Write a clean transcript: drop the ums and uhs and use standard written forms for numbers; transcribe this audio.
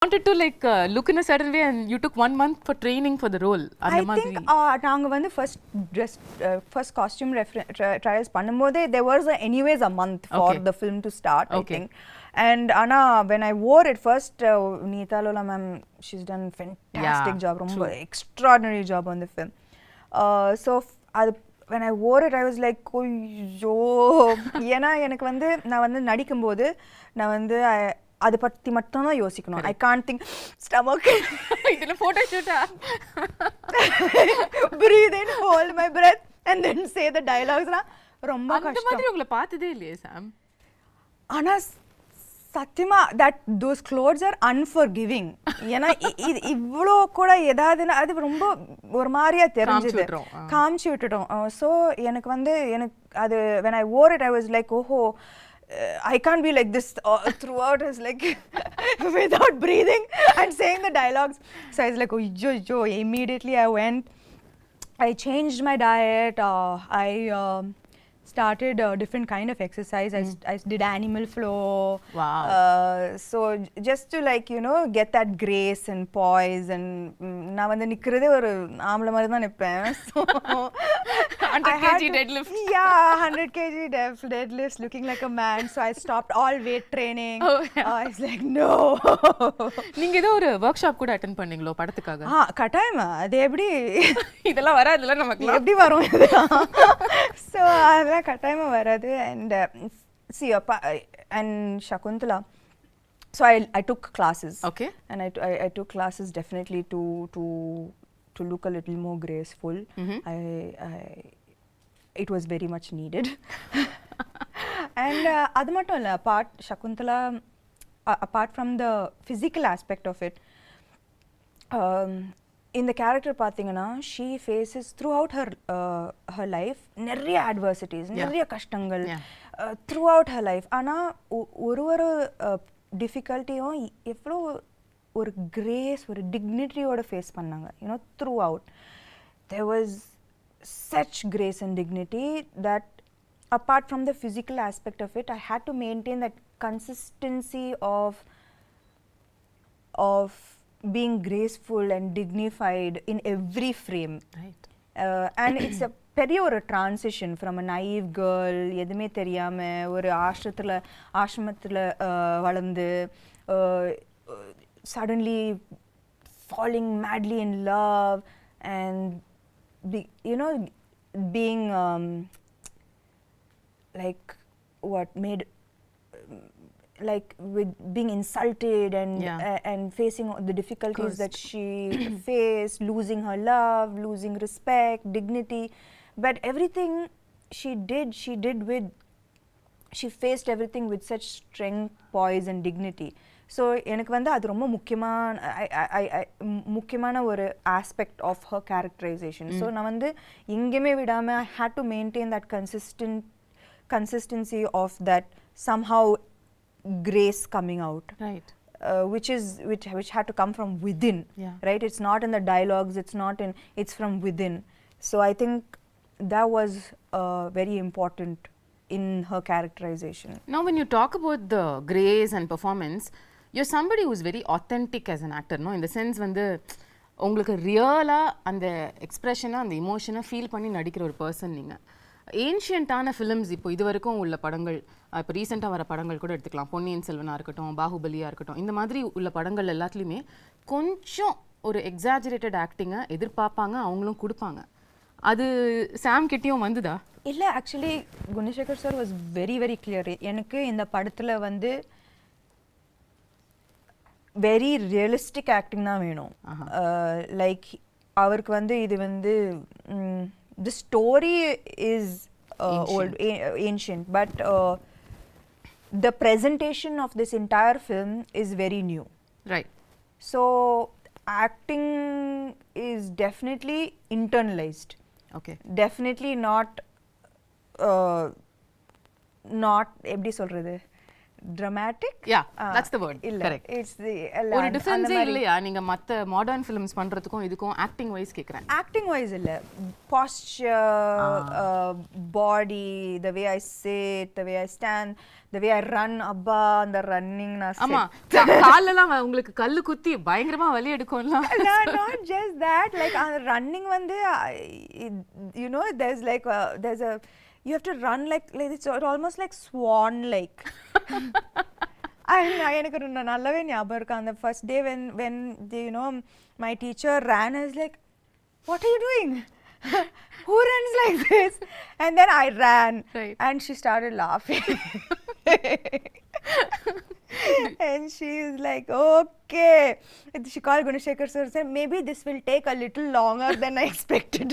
wanted to like look in a certain way and you took 1 month for training for the role. I think நாங்க வந்து first costume trials பண்ணும்போதே there was anyways a month for the film to start, I think. And Anna, when I wore it first, Neeta Lola ma'am, she's done fantastic job, ரொம்ப extraordinary job on the film. So when I wore it, I was like, ஐயோ, ஏன்னா எனக்கு வந்து நான் வந்து நடிக்கும்போது நான் வந்து அதை பற்றி மட்டும் தான் யோசிக்கணும். I can't think stomach. இதுல photo shoot breathe in, hold my breath and then say the dialogues. ரொம்ப கஷ்டம். அந்த மாதிரி உங்களை பார்த்ததே இல்லையே சாம். ஆனா சத்தியமா those clothes are unforgiving. ஏன்னா இவ்வளோ கூட ஏதாவது அது ரொம்ப ஒரு மாதிரியா தெரிஞ்சது, காமிச்சு விட்டுட்டோம். ஸோ எனக்கு வந்து அது when I wore it I was like, oh, I can't be like this throughout. I was like without breathing and saying the dialogues. So I was like, oh, immediately I went, I changed my diet, I started a different kind of exercise. I did animal flow. Wow. So just to like, you know, get that grace and poise. And நான் வந்து நிக்கிறதே ஒரு ஆம்பளை மாதிரி தான் நிப்பேன். So 100 kg deadlift. Yeah, 100 kg deadlifts, looking like a man. So I stopped all weight training. I was like, no. நீங்க ஏதோ ஒரு workshop கூட அட்டெண்ட் பண்ணீங்களோ படத்துக்காக? கட்டாயமா. அது எப்படி இதெல்லாம் வராதுல நமக்கு. எப்படி வரும் இதெல்லாம்? So அதெல்லாம் கட்டாயமா வராது. And see, and Shaakuntalam. So I took classes. Okay. And I took classes definitely to look a little more graceful. It was very much needed. And அது மட்டும் இல்ல, Shaakuntalam, apart from the physical aspect of it, in the character பாத்தீங்கன்னா she faces throughout her life நிறைய adversities, நிறைய கஷ்டங்கள் throughout her life. ஆனா ஒரு டிஃபிகல்ட்டியும் எவ்வளோ ஒரு கிரேஸ், ஒரு டிக்னிட்டியோட ஃபேஸ் பண்ணாங்க. You know, throughout there was such grace and dignity that apart from the physical aspect of it, I had to maintain that consistency of being graceful and dignified in every frame. Right. And it's a பெரிய ஒரு transition from a naive girl, எதுவுமே தெரியாம ஒரு ஆசிரமத்தில் வளர்ந்து suddenly falling madly in love and you know, being like what made like with being insulted and facing the difficulties that she faced, losing her love, losing respect, dignity, but everything she faced everything with such strength, poise and dignity. So எனக்கு வந்து அது ரொம்ப முக்கியமான ஒரு aspect of her characterization. So நான் வந்து எங்கேயுமே விடாம I had to maintain that consistency of that somehow grace coming out, right? Which had to come from within, right? It's not in the dialogues, it's from within. So I think that was very important in her characterization. Now when you talk about the grace and performance, you're somebody who's very authentic as an actor, no? In the sense வந்து உங்களுக்கு ரியலா அந்த எக்ஸ்பிரஷனை, அந்த இமோஷனை feel பண்ணி நடிக்கிற ஒரு person நீங்க. ஏன்ஷியன்ட்டான ஃபிலிம்ஸ் இப்போ இது வரைக்கும் உள்ள படங்கள், இப்போ ரீசெண்டாக வர படங்கள் கூட எடுத்துக்கலாம், பொன்னியின் செல்வனாக இருக்கட்டும், பாகுபலியாக இருக்கட்டும், இந்த மாதிரி உள்ள படங்கள் எல்லாத்துலேயுமே கொஞ்சம் ஒரு எக்ஸாஜரேட்டட் ஆக்டிங்கை எதிர்பார்ப்பாங்க, அவங்களும் கொடுப்பாங்க. அது சாம் கிட்டேயும் வந்துதா? இல்லை, actually Gunasekar sir was very very clear. எனக்கு இந்த படத்தில் வந்து வெரி ரியலிஸ்டிக் ஆக்டிங் தான் வேணும். லைக் அவருக்கு வந்து இது வந்து the story is old, ancient, but the presentation of this entire film is very new. Right. So acting is definitely internalized. Okay. Definitely not எப்படி சொல்றது, dramatic. Yeah, that's the word. இல்ல, Correct. it's the ஒரு டிஃபரன்ஸே இல்லையா நீங்க மத்த modern films பண்றதுக்கும் இதுக்கும் acting wise கேக்குறேன். acting wise இல்ல, posture, body, the way I sit, the way I stand, the way I run, abba அந்த running நான் ஆமா காலெல்லாம் உங்களுக்கு கல்லு குத்தி பயங்கரமா வலி எடுக்கும்ல. no, not just that, like running வந்து you know there's like there's a you have to run like it's almost like swan like. எனக்கு நல்லாவே ஞாபகம் இருக்கு அந்த first day when you know my teacher ran, I was like, what are you doing? Who runs like this? And then I ran, right. and she started laughing. And she is like, okay. She called Gunashekhar sir and said, maybe this will take a little longer than I expected.